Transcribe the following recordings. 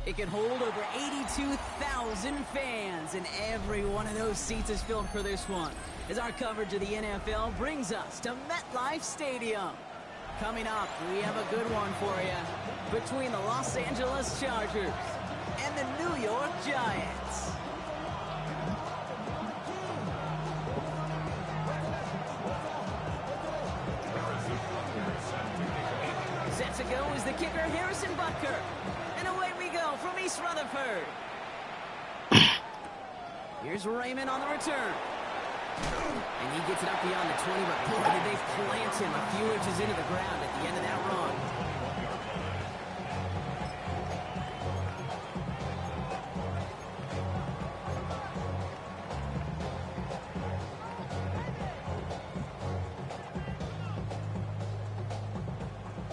It can hold over 82,000 fans, and every one of those seats is filled for this one, as our coverage of the NFL brings us to MetLife Stadium. Coming up, we have a good one for you between the Los Angeles Chargers and the New York Giants. Set to go is the kicker, Harrison Butker. And away we go from East Rutherford. Here's Raymond on the return. And he gets it up beyond the 20, but boy, did they plant him a few inches into the ground at the end of that run.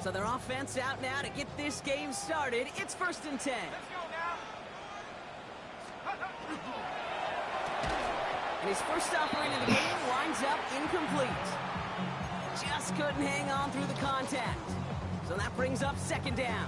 So their offense out now to get this game started. It's 1st and 10. And his first offering of the game winds up incomplete. Just couldn't hang on through the contact. So that brings up 2nd down.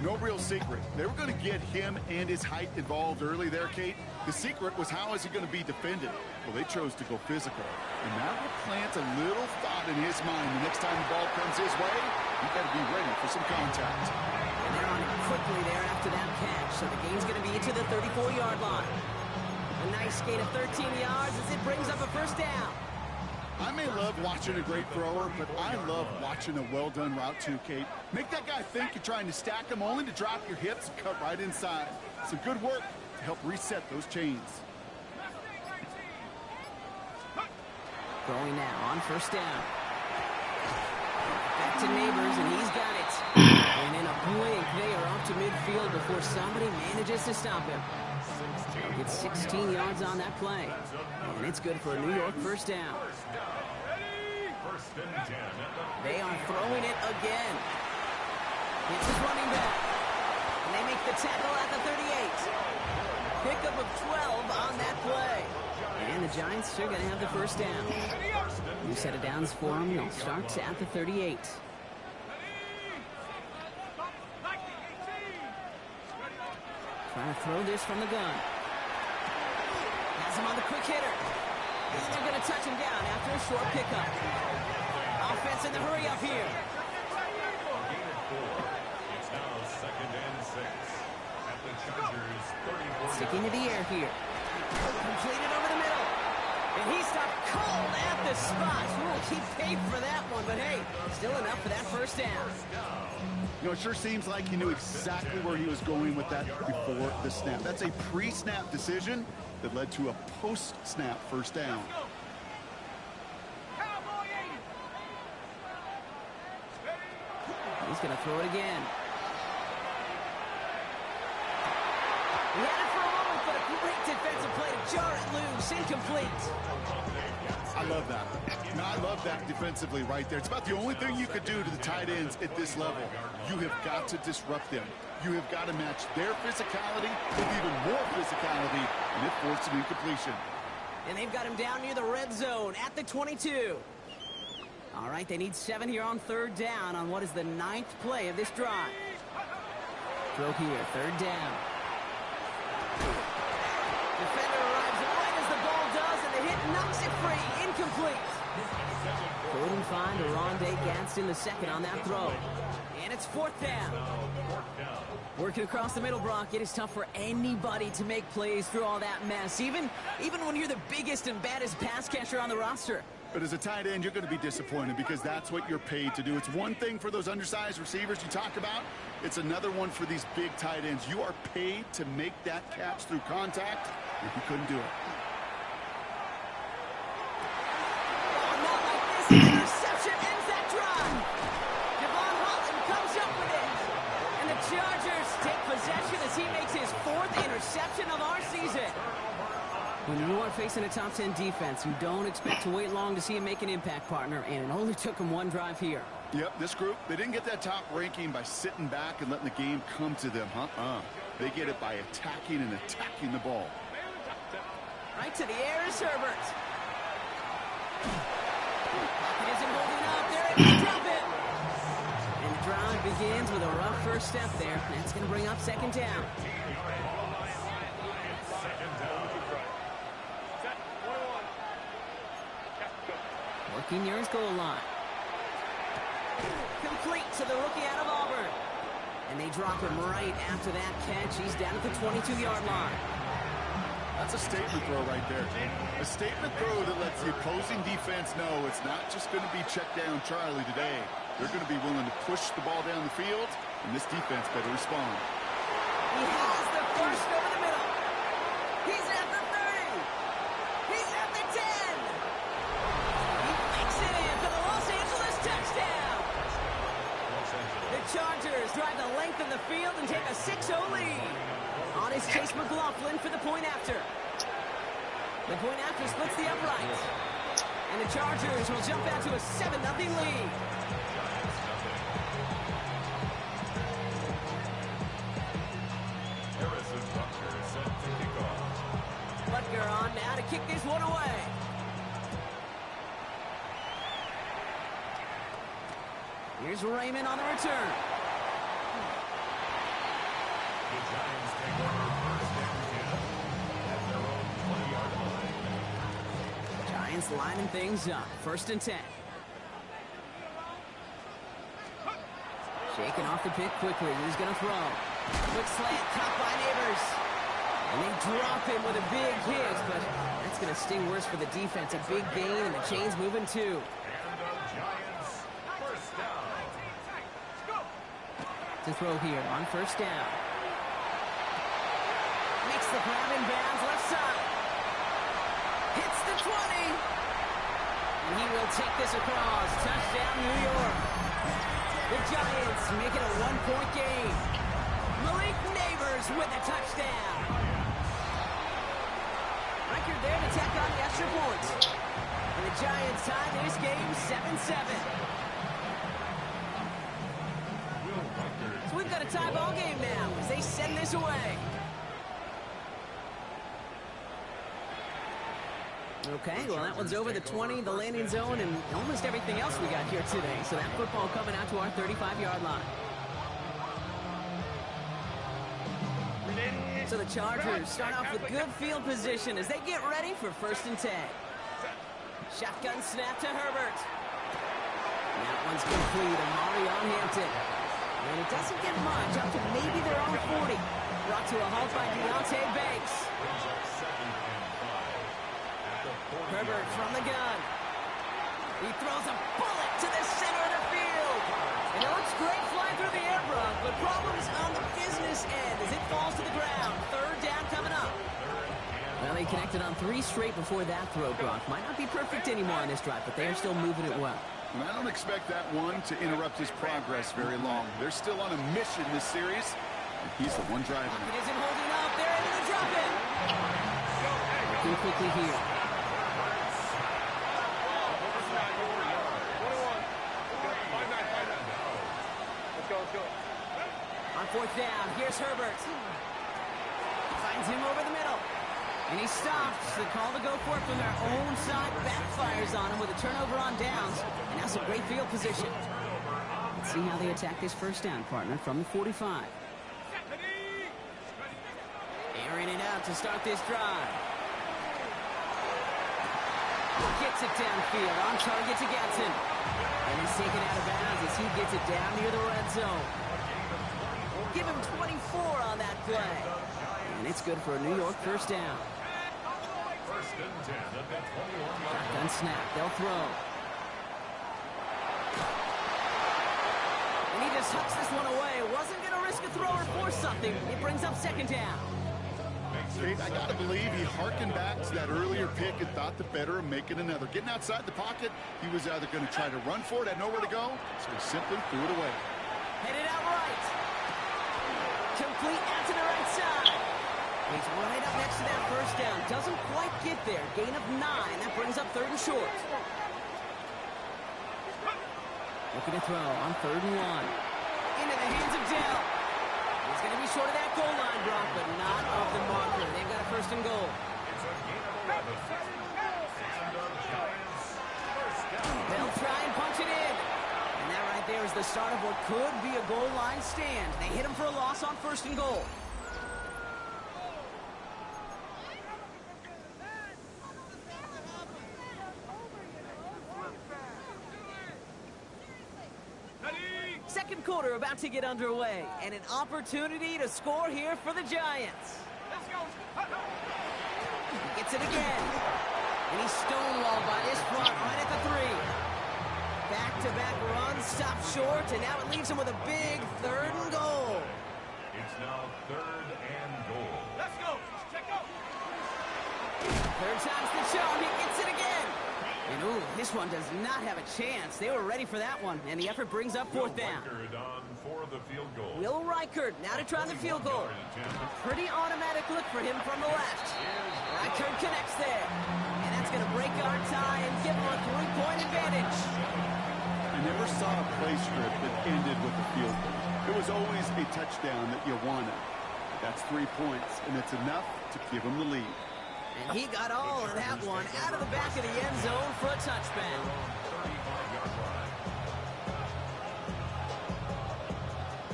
No real secret. They were going to get him and his height involved early there, Kate. The secret was, how is he going to be defended? Well, they chose to go physical. And that will plant a little thought in his mind. The next time the ball comes his way, you've got to be ready for some contact. And they're on it quickly there after that catch. So the game's going to be to the 34-yard line. A nice gain of 13 yards as it brings up a 1st down. I may love watching a great thrower, but I love watching a well-done route too, Kate. Make that guy think you're trying to stack him, only to drop your hips and cut right inside. Some good work to help reset those chains. Throwing now on 1st down. Back to Neighbors, and he's got it. And in a blink, they are off to midfield before somebody manages to stop him. He'll get 16 yards on that play. And it's good for a New York 1st down. They are throwing it again. It's his running back. And they make the tackle at the 38. Pickup of 12 on that play. And the Giants are going to have the 1st down. New set of downs for them. They'll start at the 38. Trying to throw this from the gun. Has him on the quick hitter. And they're going to touch him down after a short pickup. Offense in the hurry up here. It's now 2nd and 6 at the Chargers 34. Sticking to the air here. Completed over the middle. And he stopped cold at the spot. We'll keep paid for that one, but hey, still enough for that 1st down. You know, it sure seems like he knew exactly where he was going with that before the snap. That's a pre-snap decision that led to a post-snap 1st down. He's going to throw it again. He had it for a moment, but a great defensive play to jar it loose. Incomplete. I love that. No, I love that defensively right there. It's about the only thing you could do to the tight ends at this level. You have got to disrupt them. You have got to match their physicality with even more physicality, and it forced an incompletion. And they've got him down near the red zone at the 22. All right, they need 7 here on 3rd down on what is the 9th play of this drive. Throw here, 3rd down. Defender arrives right as the ball does, and the hit knocks it free. Incomplete. Couldn't find Rondé Gadsden the 2nd on that throw. And it's 4th down. Working across the middle, Brock, it is tough for anybody to make plays through all that mess, even when you're the biggest and baddest pass catcher on the roster. But as a tight end, you're going to be disappointed because that's what you're paid to do. It's one thing for those undersized receivers you talk about. It's another one for these big tight ends. You are paid to make that catch through contact, and he couldn't do it. Oh, not like this. Interception ends that drive. Devon Holland comes up with it. And the Chargers take possession as he makes his 4th interception of our season. When you are facing a top 10 defense, you don't expect to wait long to see him make an impact, partner, and it only took him 1 drive here. Yep, this group, they didn't get that top ranking by sitting back and letting the game come to them, They get it by attacking the ball. Right to the air is Herbert. Pocket isn't holding up. They're able to drop it. And the drive begins with a rough first step there. That's going to bring up second down. Working near his goal line. Complete to the rookie out of Auburn. And they drop him right after that catch. He's down at the 22-yard line. That's a statement throw right there. A statement throw that lets the opposing defense know it's not just going to be check down Charlie today. They're going to be willing to push the ball down the field, and this defense better respond. He has the first over the middle. He's at the 30. He's at the 10. He makes it in for the Los Angeles touchdown. The Chargers drive the length of the field and take a 6-0 lead. On is Chase McLaughlin for the point after. The point after splits the upright. And the Chargers will jump out to a 7-0 lead. Butker on now to kick this one away. Here's Raymond on the return. The Giants take over first and 10 at their own 20-yard line. Giants lining things up. First and 10. Shaking off the pick quickly. He's going to throw. Quick slant, caught by Neighbors. And they drop him with a big hit, but that's going to sting worse for the defense. A big gain, and the chain's moving too. And the Giants first down. To throw here on first down. Makes the grab in bounds left side. Hits the 20. And he will take this across. Touchdown, New York. The Giants make it a one-point game. Malik Neighbors with a touchdown. Record there to tack on the extra points. And the Giants tie this game 7-7. So we've got a tie ball game now as they send this away. Okay, well, that one's over the 20, the landing zone, and almost everything else we got here today. So that football coming out to our 35-yard line. So the Chargers start off with good field position as they get ready for first and 10. Shotgun snap to Herbert. And that one's complete. Amari on Hampton. And it doesn't get much, up to maybe their own 40. Brought to a halt by Deontay Banks. Herbert from the gun. He throws a bullet to the center of the field. And it looks great flying through the air, Brock, but problems on the business end as it falls to the ground. Third down coming up. Well, they connected on 3 straight before that throw, Brock. Might not be perfect anymore on this drive, but they are still moving it well. And I don't expect that one to interrupt his progress very long. They're still on a mission this series, and he's the one driving it. It isn't holding up. They're into the drop-in. Looking quickly here. On fourth down, here's Herbert. Finds him over the middle. And he stops. The call to go for it from their own side backfires on him with a turnover on downs. And now some great field position. Let's see how they attack this first down, partner, from the 45. Airing it out to start this drive. Gets it downfield, on target to Gatson. And he's taken out of bounds as he gets it down near the red zone. Give him 24 on that play. And it's good for a New York first down. First and 10 at the 21-yard line. Shotgun snap, they'll throw. And he just hucks this one away. Wasn't going to risk a throw or force something. It brings up second down. Kate, I got to believe he harkened back to that earlier pick and thought the better of making another. Getting outside the pocket, he was either going to try to run for it, had nowhere to go, so he simply threw it away. Headed out right. Complete out to the right side. He's right up next to that first down. Doesn't quite get there. Gain of 9. That brings up third and short. Looking to throw on third and 1. Into the hands of Dell. He's going to be short of that goal line, Brock, but not of the marker. They've got a first and goal. It's a gain of 11. And the Giants first down. They'll try and punch it in. And that right there is the start of what could be a goal line stand. They hit him for a loss on 1st and goal. Second quarter about to get underway, and an opportunity to score here for the Giants. He gets it again, and he's stonewalled by this front right at the 3. Back-to-back runs, stop short, and now it leaves him with a big 3rd and goal. It's now 3rd and goal. Let's go. Check out. 3rd time's the charm. He gets it again. And ooh, this one does not have a chance. They were ready for that one, and the effort brings up 4th down. On for the field goal. Will Reichert now to try the field goal. A pretty automatic look for him from the left. Reichert connects there, and that's going to break our tie and give him a 3-point advantage. I never saw a play script that ended with a field goal. It was always a touchdown that you wanted. That's 3 points, and it's enough to give him the lead. And he got all of that one out of the back of the end zone for a touchback.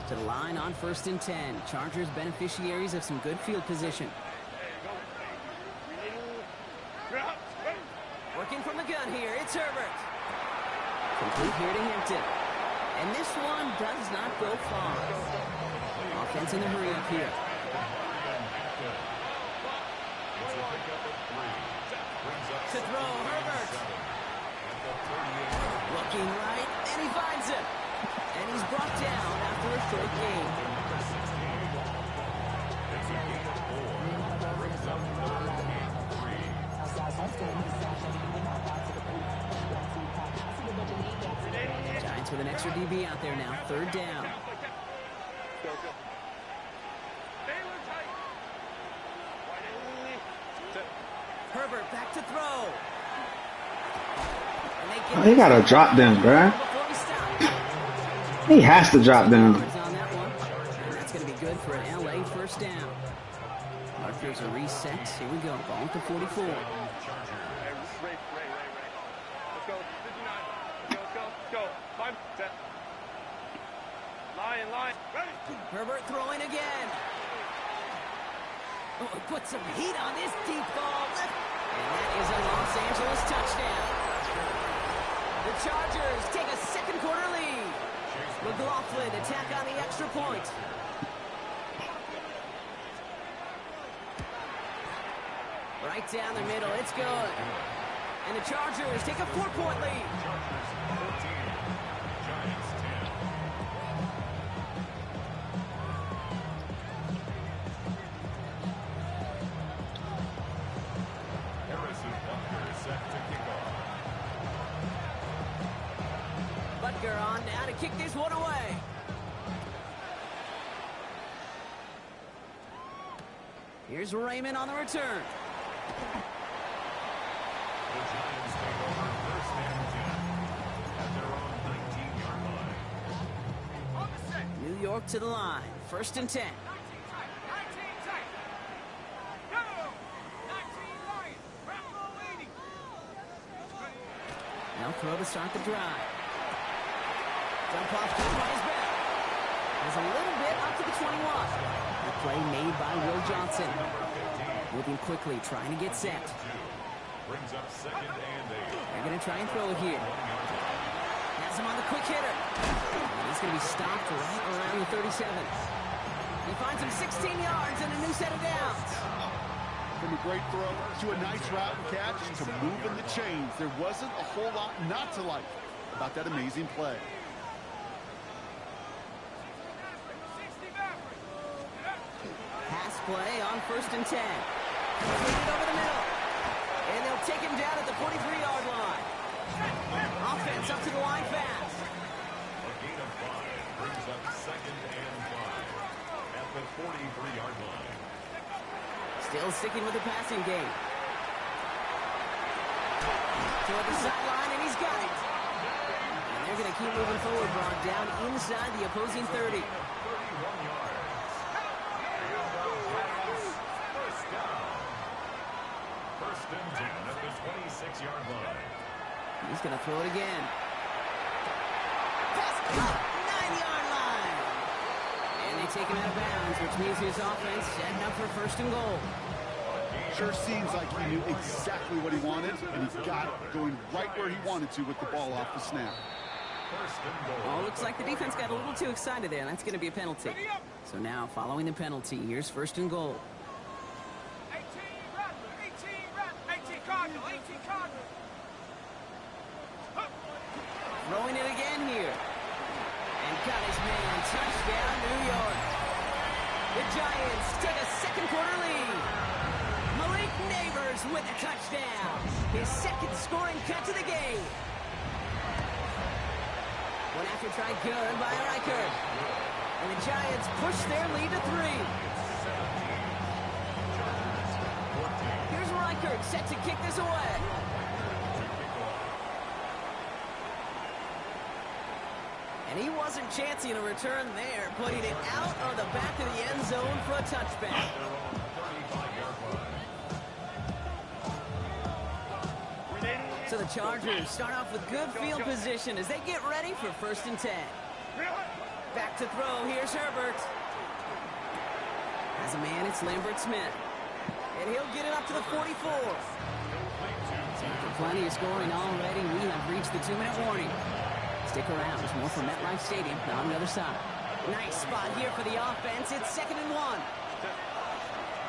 To the line on 1st and 10. Chargers beneficiaries of some good field position. Working from the gun here, it's Herbert. Complete here to Hampton. And this one does not go far. Offense in the hurry up here. To throw, Herbert. Looking right, and he finds it. And he's brought down after a short gain. Giants with an extra DB out there now, 3rd down. Herbert back to throw. Oh, he got to drop them, bruh. He has to drop them. That's going to be good for an LA 1st down. Markers are reset. Here we go. Ball to 44. Let's go. 5, 10. Line. Ready. Herbert throwing again. Oh, put some heat on this deep ball. And that is a Los Angeles touchdown. The Chargers take a 2nd quarter lead. McLaughlin attack on the extra point. Right down the middle, it's good. And the Chargers take a 4-point lead. Butker on now to kick this one away. Here's Raymond on the return. The Giants take over 1st and 10 at their own 19-yard line. New York to the line. 1st and 10. Now throw to start the drive. Dump off just by his back. There's a little bit up to the 21. The play made by Will Johnson. Moving quickly, trying to get set. Brings up 2nd and 8. They're going to try and throw it here. Has him on the quick hitter. And he's going to be stopped right around the 37. He finds him 16 yards and a new set of downs. From a great throw to a nice route and catch to moving the chains. There wasn't a whole lot not to like about that amazing play. Pass play on 1st and 10. Completed over the middle. And they'll take him down at the 43-yard line. Offense up to the line fast. A gain of 5 brings up 2nd and 5 at the 43-yard line. Still sticking with the passing game. Toward the sideline, and he's got it. And they're going to keep moving forward, brought down inside the opposing 30. 31 yards. First down. 1st and 10 at the 26-yard line. He's going to throw it again. Pass 9-yard line. And they take him out of bounds, which means his offense setting up for 1st and goal. Sure seems like he knew exactly what he wanted, and he got it going right where he wanted to with the ball off the snap. Oh, looks like the defense got a little too excited there, and that's going to be a penalty. So now, following the penalty, here's 1st and goal. 18 Cardinal. Throwing it again here. And got his man. Touchdown, New York. The Giants take a 2nd quarter lead. Malik Neighbors with a touchdown. His 2nd scoring cut to the game. One after try good by Reichert. And the Giants push their lead to 3. Here's Reichert set to kick this away. And he wasn't chancing a return there, putting it out of the back of the end zone for a touchback. So the Chargers start off with good field position as they get ready for 1st and 10. Back to throw. Here's Herbert. As a man, it's Lambert Smith. And he'll get it up to the 44. After plenty of scoring already, we have reached the 2-minute warning. Stick around. There's more from MetLife Stadium on the other side. Nice spot here for the offense. It's 2nd and 1.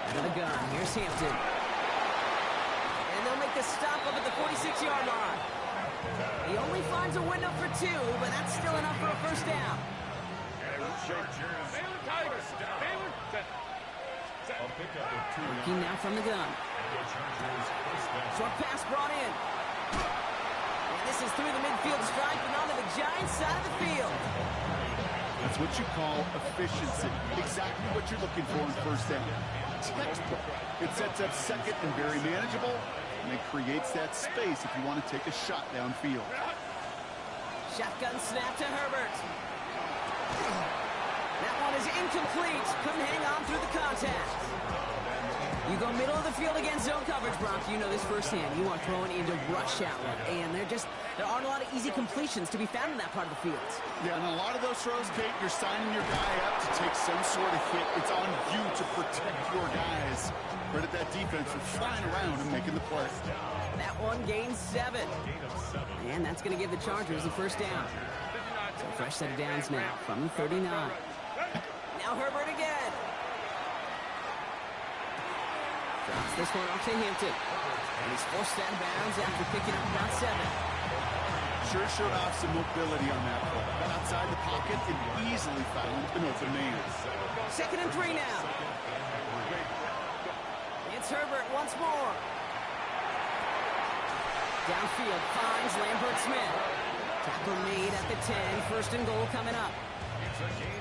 Out of the gun. Here's Hampton. And they'll make the stop up at the 46-yard line. He only finds a window for 2, but that's still enough for a 1st down. Working now from the gun. Short pass brought in. And this is through the midfield stripe and onto the Giants side of the field. That's what you call efficiency. Exactly what you're looking for in 1st down. Textbook. It sets up 2nd and very manageable, and it creates that space if you want to take a shot downfield. Shotgun snap to Herbert. That one is incomplete. Couldn't hang on through the contact. You go middle of the field against zone coverage, Bronk. You know this firsthand. You are throwing into rush hour, and there aren't a lot of easy completions to be found in that part of the field. Yeah, and a lot of those throws, Kate, you're signing your guy up to take some sort of hit. It's on you to protect your guys. Credit that defense for flying around and making the play. That one gains 7. And that's going to give the Chargers a 1st down. So fresh set of downs now from the 39. Now Herbert again. Drops this one off to Hampton. And he's forced out of bounds after picking up about 7. Sure showed off some mobility on that play. Got outside the pocket and easily found an open man. 2nd and 3 now. It's Herbert once more. Downfield finds Lambert Smith. Tackle made at the 10. 1st and goal coming up.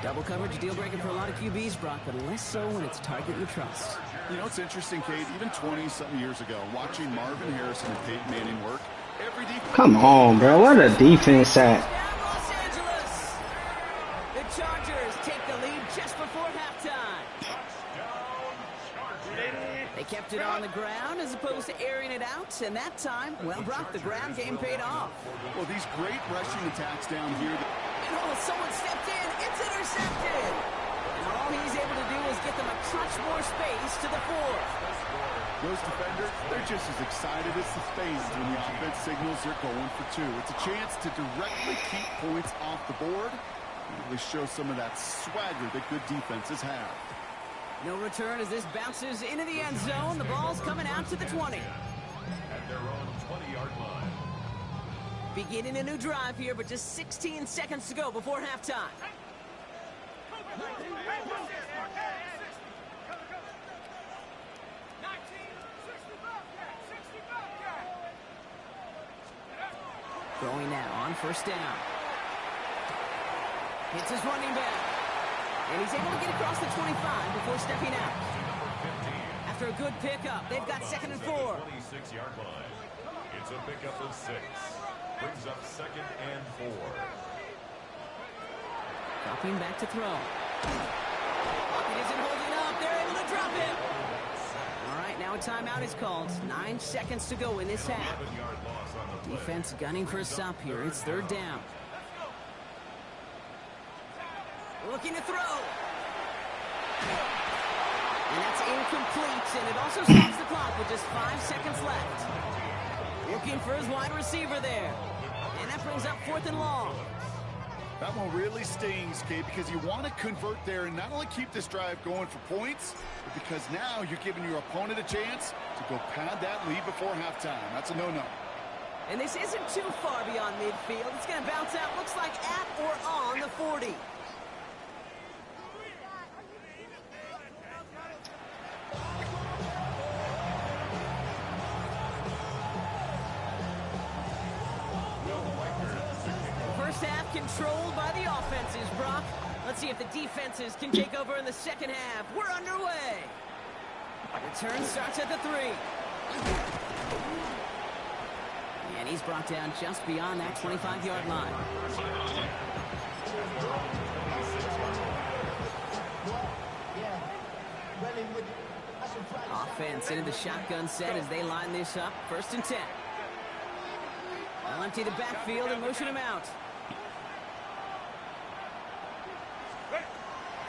Double coverage deal breaker for a lot of QBs, Brock, but less so when it's a target you trust. You know, it's interesting, Kate, even 20-something years ago, watching Marvin Harrison and Peyton Manning work, every defense... Come on, bro. What a defense at? Los Angeles. The Chargers take the lead just before halftime. They kept it on the ground as opposed to airing it out, and that time, well, Brock, the ground game paid off. Well, these great rushing attacks down here... And oh, someone stepped in. It's intercepted. And all he's able to do is get them a touch more space to the 4. Those defenders, they're just as excited as the fans when the offense signals they're going for 2. It's a chance to directly keep points off the board and really show some of that swagger that good defenses have. No return as this bounces into the end zone. The ball's coming out to the 20. At their own 20-yard line. Beginning a new drive here, but just 16 seconds to go before halftime. Going now on 1st down. Hits his running back. And he's able to get across the 25 before stepping out. After a good pickup, they've got 2nd and 4. 26-yard line. It's a pickup of 6. Brings up 2nd and 4. Dropping back to throw. Pocket isn't holding up. They're able to drop it. All right, now a timeout is called. 9 seconds to go in this half. 11-yard loss on the play. Defense gunning for a stop here. It's 3rd down. looking to throw. And that's incomplete, and it also stops the clock with just 5 seconds left. Looking for his wide receiver there. And that brings up 4th and long. That one really stings, Kate, because you want to convert there and not only keep this drive going for points, but because now you're giving your opponent a chance to go pad that lead before halftime. That's a no-no. And this isn't too far beyond midfield. It's going to bounce out, looks like at or on the 40. First half controlled by the offenses, Brock. Let's see if the defenses can take over in the second half. We're underway. Return starts at the 3. And he's brought down just beyond that 25-yard line. Offense into the shotgun set as they line this up. 1st and 10. They'll empty the backfield and motion him out.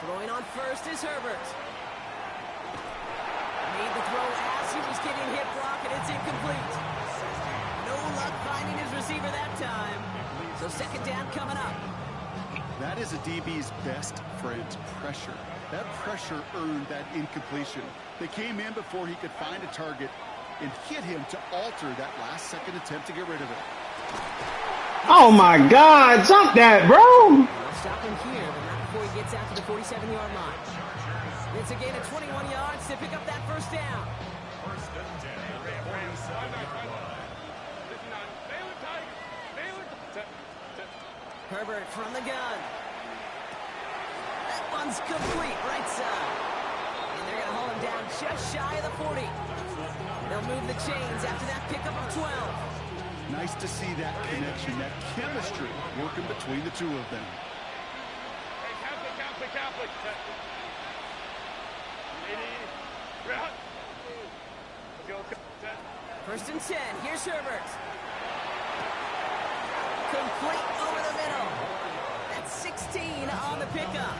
Throwing on first is Herbert. Made the throw as he was getting hit, Brock, and it's incomplete. No luck finding his receiver that time. So 2nd down coming up. That is a DB's best friend, pressure. That pressure earned that incompletion. They came in before he could find a target and hit him to alter that last-second attempt to get rid of it. Oh my God, jump that, bro. They'll stop him here, but not before he gets out to the 47-yard line. It's a gain of 21 yards to pick up that 1st down. 1st and 10 at the 47-yard line. Herbert from the gun. That one's complete, right side. And they're going to hold him down just shy of the 40. They'll move the chains after that pickup of 12. Nice to see that connection, that chemistry working between the two of them. Catholic. 1st and 10. Here's Herbert. Complete over the middle. That's 16 on the pickup.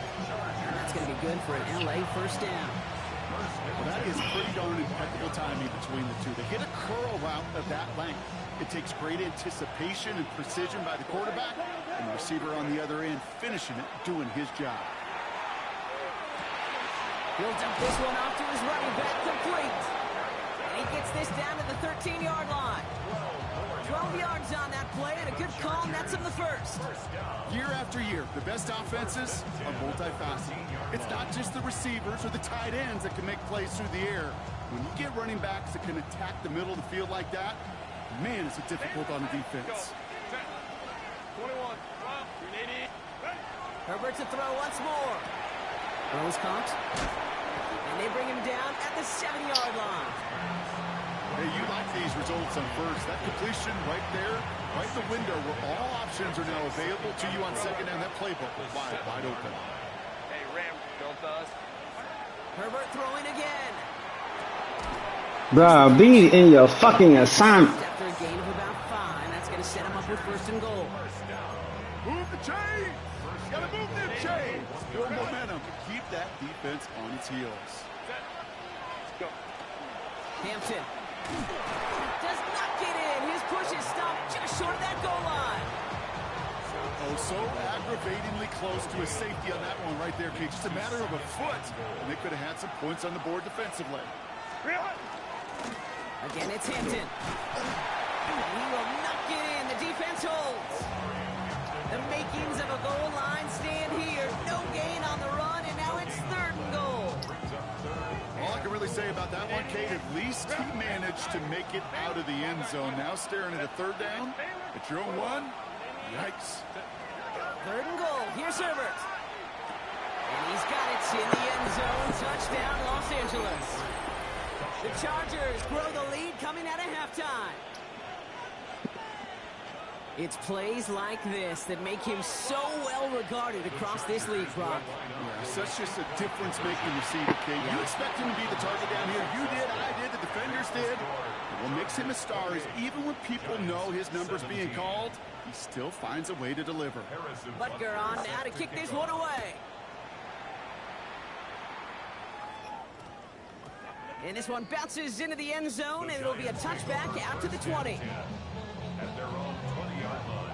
And that's going to be good for an LA 1st down. Well, that is pretty darn impeccable timing between the two. They hit a curl route of that length. It takes great anticipation and precision by the quarterback, and the receiver on the other end finishing it, doing his job. He'll dump this one off to his running back, complete. And he gets this down to the 13-yard line. 12 yards on that play, and a good call, and that's him the 1st. Year after year, the best offenses are multifaceted. It's not just the receivers or the tight ends that can make plays through the air. When you get running backs that can attack the middle of the field like that, man, is it difficult on the defense. 21. Herbert to throw once more. Throws caught. And they bring him down at the 7-yard line. Hey, you like these results on first. That completion right there, right the window where all options are now available to you on 2nd down. That playbook was wide open. Hey, Ram, don't us. Herbert throwing again. Bro, be in your fucking assignment. After a gain of about 5, that's going to set him up with 1st and goal. Move the chain. Got to move them chains. Build momentum. Keep that defense on its heels. Go. Hampton does not get in. His push is stopped just short of that goal line. Oh, so aggravatingly close to a safety on that one right there, Kate. Just a matter of a foot, and they could have had some points on the board defensively. Again, it's Hampton. And he will not get in. The defense holds. The makings of a goal line stand here. No gain on the run, and now it's 3rd and goal. All I can really say about that one, Kate, at least he managed to make it out of the end zone. Now staring at a 3rd down. At your own 1, yikes. 3rd and goal. Here's Herbert. And he's got it in the end zone. Touchdown, Los Angeles. The Chargers grow the lead coming out of halftime. It's plays like this that make him so well regarded across this league, Brock. Yeah, such just a difference-making receiver, Kate. You expect him to be the target down here. You did, I did, the defenders did. What makes him a star is even when people know his number's being called, he still finds a way to deliver. Butker on now to kick this one away. And this one bounces into the end zone, and it'll be a touchback out to the 20. At their own 20-yard line.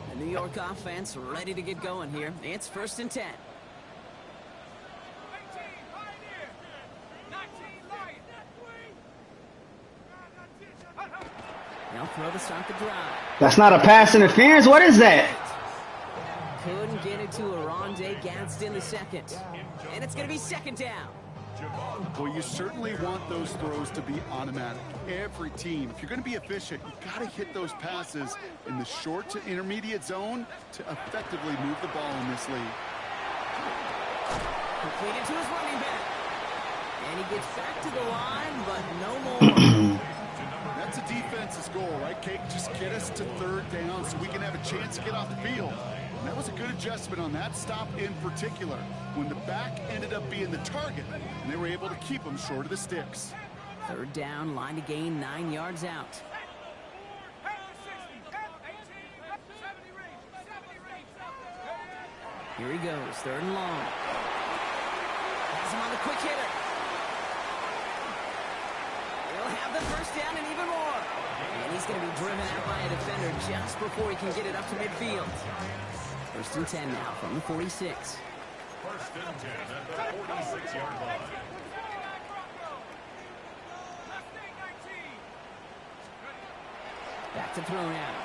The New York offense ready to get going here. It's 1st and 10. They'll throw to start the drive. That's not a pass interference. What is that? Couldn't get it to Rondé Gadsden the second. And it's going to be 2nd down. Well, you certainly want those throws to be automatic. Every team, if you're going to be efficient, you've got to hit those passes in the short to intermediate zone to effectively move the ball in this league. Completed to his running back. And he gets back to the line, but no more. That's a defense's goal, right, Kate? Just get us to 3rd down so we can have a chance to get off the field. And that was a good adjustment on that stop in particular, when the back ended up being the target, and they were able to keep him short of the sticks. 3rd down, line to gain 9 yards out. Here he goes, 3rd and long. Has him on the quick hitter. He'll have the 1st down and even more. And he's going to be driven out by a defender just before he can get it up to midfield. 1st and 10 now from the 46. 1st and 10 at the 46-yard line. Back to throw now.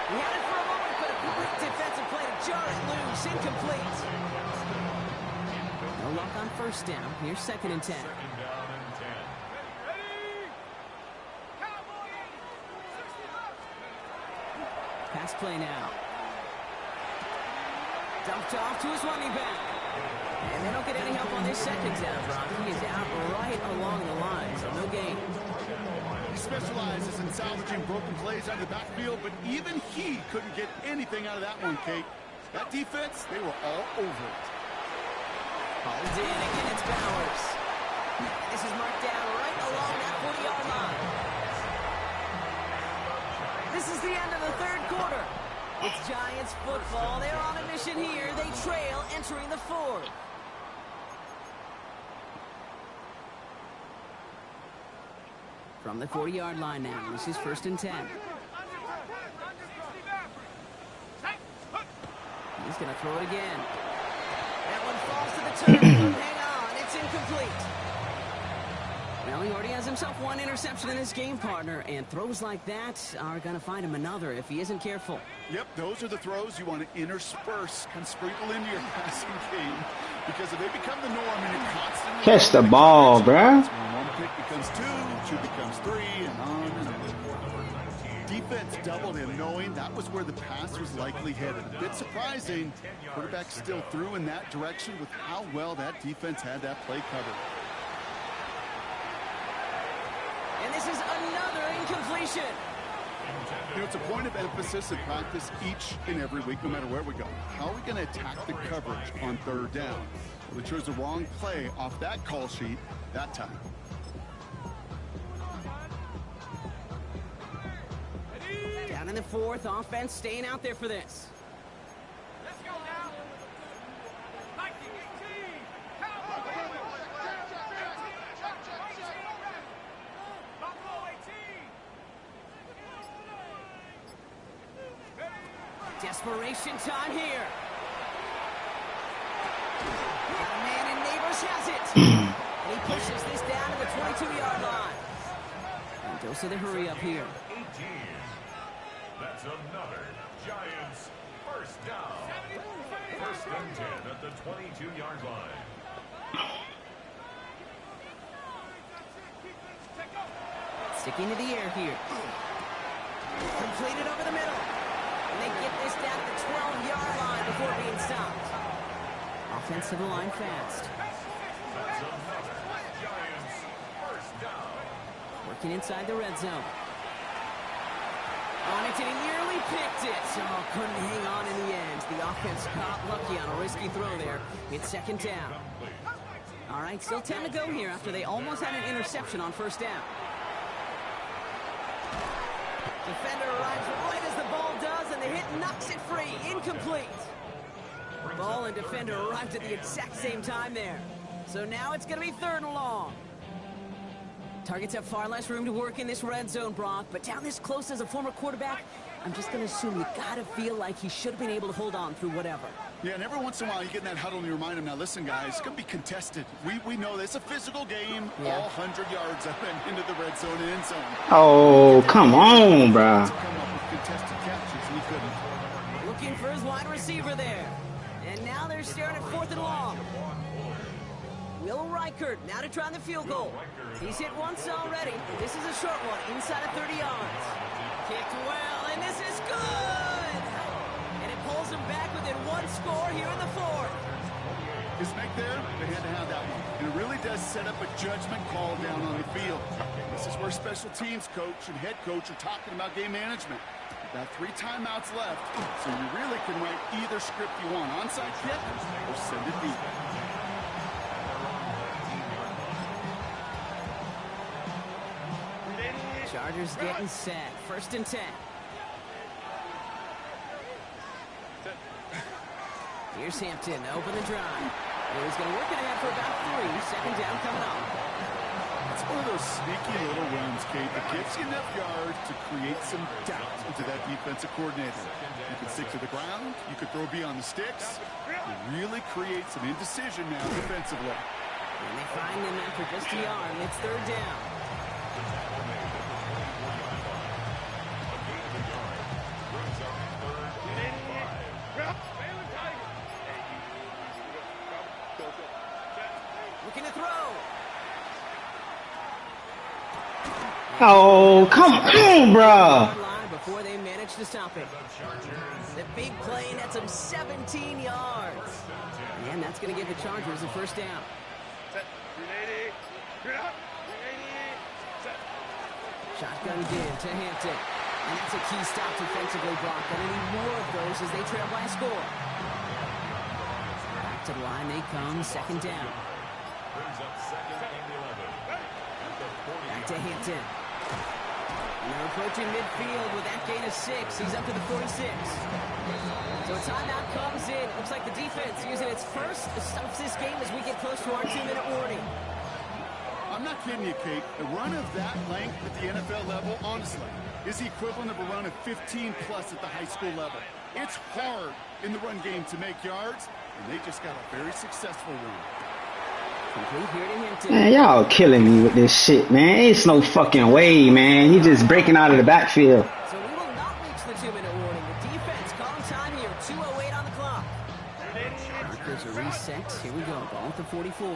He had it for a moment, but a quick defensive play to jar it loose. Incomplete. No luck on 1st down. Here's 2nd and 10. 2nd down and 10. Pass play now. Dumped off to his running back. And they don't get any help on this 2nd down, Brock. He is out right along the line, so no gain. He specializes in salvaging broken plays out of the backfield, but even he couldn't get anything out of that one, Kate. That defense, they were all over it. Hauled in again, it's Bowers. This is marked down right along that 40-yard line. This is the end of the 3rd quarter. It's Giants football. They're on a mission here. They trail entering the 4th. From the 40-yard line now, this is 1st and 10. He's going to throw it again. That one falls to the turn. Hang on, it's incomplete. Well, he already has himself 1 interception in this game, partner, and throws like that are going to find him another if he isn't careful. Yep, those are the throws you want to intersperse and sprinkle into your passing game, because if they become the norm and you're constantly... Catch the ball, bruh. When 1 pick becomes 2, 2 becomes 3, and on and on. Defense doubled him, knowing that was where the pass was likely headed. A bit surprising. Quarterback still threw in that direction with how well that defense had that play covered. And this is another incompletion. You know, it's a point of emphasis in practice each and every week, no matter where we go. How are we going to attack the coverage on 3rd down? Well, they chose the wrong play off that call sheet that time. Down in the 4th, offense staying out there for this. Let's go now. 1918. Desperation time here. Got a man and Neighbors has it. And he pushes this down to the 22-yard line. And goes to the hurry up here. 18. That's another Giants 1st down. 1st and 10 at the 22-yard line. Sticking to the air here. Completed over the middle. And they get this down to the 12-yard line before being stopped. Offensive line fast. That's another Giants 1st down. Working inside the red zone. On it, and he nearly picked it. Oh, couldn't hang on in the end. The offense got lucky on a risky throw there. It's 2nd down. All right, still 10 to go here after they almost had an interception on 1st down. Defender arrives right as the ball does, and the hit knocks it free. Incomplete. Ball and defender arrived at the exact same time there. So now it's going to be 3rd and long. Targets have far less room to work in this red zone, Brock, but down this close as a former quarterback, I'm just going to assume you got to feel like he should have been able to hold on through whatever. Yeah, and every once in a while you get in that huddle and you remind him, now listen, guys, it's going to be contested. We know this. It's a physical game, all 100 yards up and into the red zone and end zone. Oh, come on, bro. To come up with contested catches, and he couldn't. Looking for his wide receiver there. And now they're staring at 4th and long. Will Reichert now to try the field goal. He's hit once already. This is a short one, inside of 30 yards. Kicked well, and this is good! And it pulls him back within 1 score here in the 4th. His make there, they had to have that one. And it really does set up a judgment call down on the field. This is where special teams coach and head coach are talking about game management. About 3 timeouts left, so you really can write either script you want. Onside kick or send it deep. Chargers getting set. 1st and 10. Here's Hampton to open the drive. And he's going to work it ahead for about 3. 2nd down coming up. It's one of those sneaky little runs, Kate, that gives you enough yards to create some doubt into that defensive coordinator. You can stick to the ground. You could throw beyond the sticks. You really create some indecision now defensively. And they find him after just a yard. And it's 3rd down. Looking to throw. Oh, come on, bro. Before they manage to stop it. The big play nets him 17 yards. And that's going to give the Chargers the 1st down. Shotgun give to Hampton. And that's a key stop defensively, Brock. But any more of those as they trail by a score. Back to the line they come. 2nd down. Back to Hampton. And they're approaching midfield with that gain of 6. He's up to the 46. So a timeout comes in. Looks like the defense using its first stops this game as we get close to our 2-minute warning. I'm not kidding you, Kate. A run of that length at the NFL level, honestly, is the equivalent of a run of 15-plus at the high school level. It's hard in the run game to make yards, and they just got a very successful run. Complete here to Hampton. Man, y'all killing me with this shit, man. It's no fucking way, man. He just breaking out of the backfield. So we will not reach the 2-minute warning. The defense calling time here. 2:08 on the clock. Markers are reset. Here we go. Ball at the 44.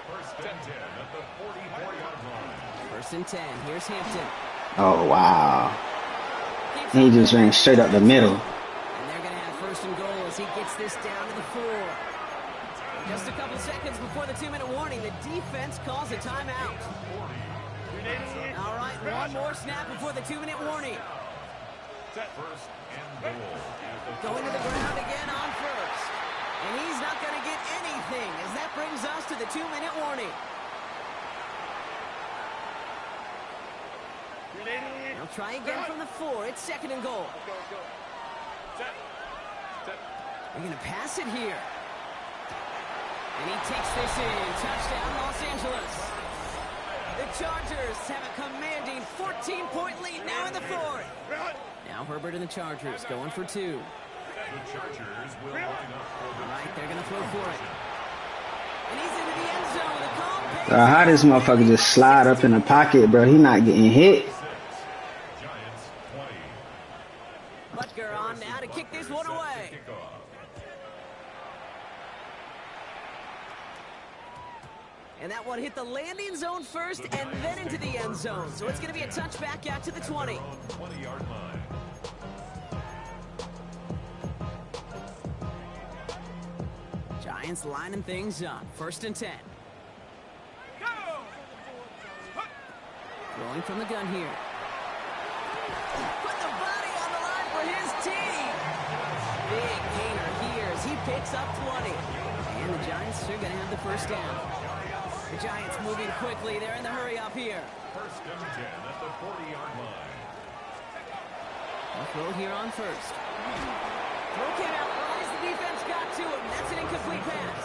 1st and 10 at the 44-yard line. 1st and 10. Here's Hampton. Oh, wow. He just ran straight up the middle. And they're going to have 1st and goal as he gets this down to the 4. Just a couple seconds before the 2-minute warning, the defense calls a timeout. All right, one more snap before the 2-minute warning. 1st and goal. Going to the ground again on 1st. And he's not going to get anything as that brings us to the 2-minute warning. They'll try again from the 4. It's 2nd and goal. They're going to pass it here. And he takes this in. Touchdown, Los Angeles. The Chargers have a commanding 14-point lead now in the 4th. Now Herbert and the Chargers going for 2. The Chargers will open up for the All right, they're going to throw for it. And he's into the end zone. The call pays. How this motherfucker just slide up in the pocket, bro? He not getting hit. Giants 20. Butker on now to kick this one away. And that one hit the landing zone first and then into the end zone. So it's going to be a touchback out to the 20. 20-yard line. Giants lining things up. 1st and 10. Rolling from the gun here. Put the body on the line for his team. Big gainer here as he picks up 20. And the Giants are going to have the 1st down. The Giants moving quickly. They're in the hurry up here. 1st and 10 at the 40-yard line. They'll throw here on 1st. Throw came out right as the defense got to him. That's an incomplete pass.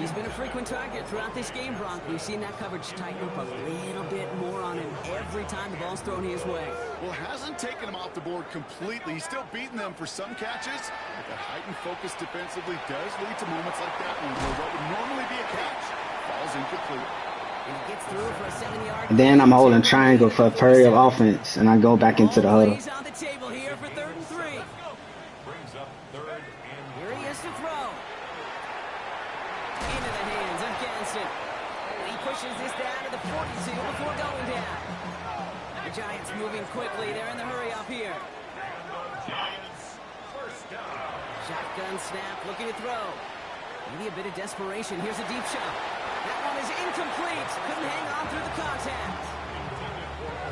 He's been a frequent target throughout this game, Brock. We've seen that coverage tighten up a little bit more on him every time the ball's thrown his way. Well, hasn't taken him off the board completely. He's still beating them for some catches, but that heightened focus defensively does lead to moments like that one where what would normally be a catch falls incomplete. And he gets through for a 7-yard. And then I'm holding triangle for a period of offense, and I go back into the huddle. He's on the table here for 3rd and 3. Brings up 3rd and Here he is to throw. Into the hands of Ganston. He pushes this down to the 42 before going down. The Giants moving quickly. They're in the hurry up here. Giants. First down. Shotgun snap, looking to throw. Maybe a bit of desperation. Here's a deep shot. That one is incomplete. Couldn't hang on through the contact.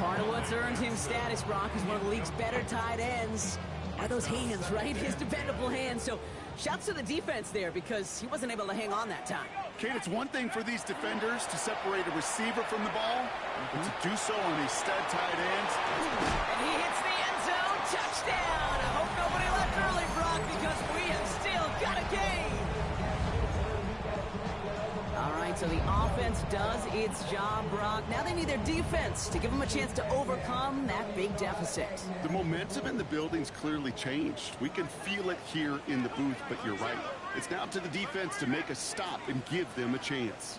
Part of what's earned him status, Brock, is one of the league's better tight ends. Are those hands, right? His dependable hands. So shouts to the defense there because he wasn't able to hang on that time. Kate, it's one thing for these defenders to separate a receiver from the ball, but to do so on a stud tight end. And he hits the end zone. Touchdown. I hope nobody left early, Brock, because we have still got a game. All right, so the offense does its job, Brock. Now they need their defense to give them a chance to overcome that big deficit. The momentum in the building's clearly changed. We can feel it here in the booth, but you're right. It's now to the defense to make a stop and give them a chance.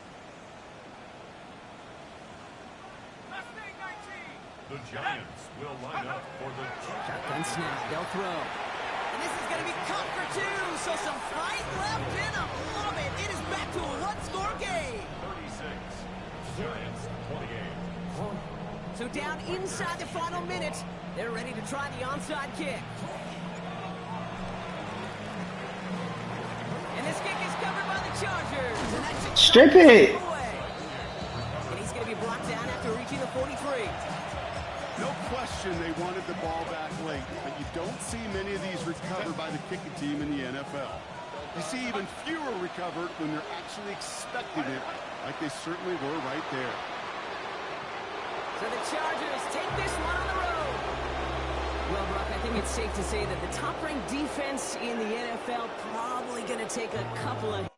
The Giants will line up for the Shotgun snap, they'll throw. And this is going to be caught for 2, so some fight left in them. Love it. It is back to a one-score game. 36. Giants 28. So down inside the final minute, they're ready to try the onside kick. And this kick is covered by the Chargers. And that's Strip it. And he's going to be brought down after reaching the 43. No question they wanted the ball back late, but you don't see many of these recovered by the kicking team in the NFL. You see even fewer recovered when they're actually expecting it, like they certainly were right there. So the Chargers take this one on the road. Well, Brock, I think it's safe to say that the top-ranked defense in the NFL probably going to take a couple of